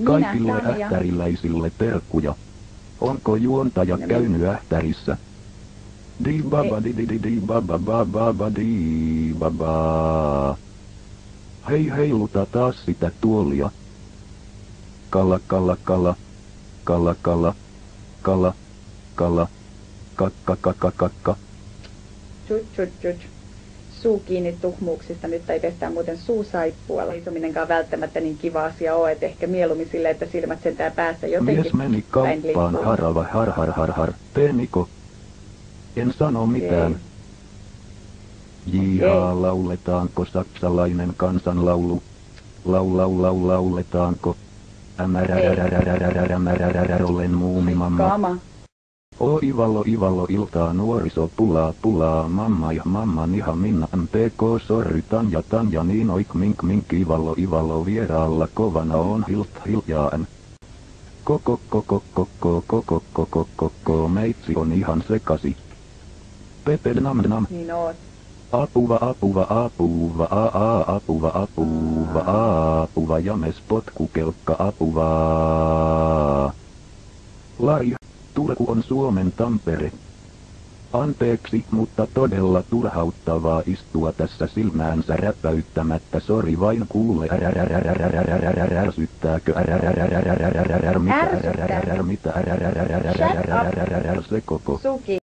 Kaikille ähtäriläisille terkkuja. Onko juontaja käynyt ähtärissä? Di baba di di di di baba baba di baba. Hei heiluta taas sitä tuolia. Kala kala kala. Kala kala. Kala. Kala. Kakka kakka kakka. Tjut. Suu kiinni tuhmuuksista, nyt ei pestää muuten suusaippualla. Seisominenkaan välttämättä niin kiva asia ole, että ehkä mieluummin silleen, että silmät sentään päässä jotenkin. Mies meni kauppaan harava har. Teeniko? En sano mitään. Jihaa, lauletaanko saksalainen kansanlaulu? Lauletaanko? Olen muumimamma. O Ivalo iltaa nuoriso pulaa mamma ja mamma niha minna MTK sorry Tanja niin oik mink Ivalo vieraalla kovana on hiljaan. Koko meitsi on ihan sekasi. Pepe nam. Niin oot. Apuva james potkukelkka apuvaa. Lari. Turku on Suomen Tampere. Anteeksi, mutta todella turhauttavaa istua tässä silmäänsä räpäyttämättä. Sori vain kuule ärsyttääkö mitä se koko. Suki.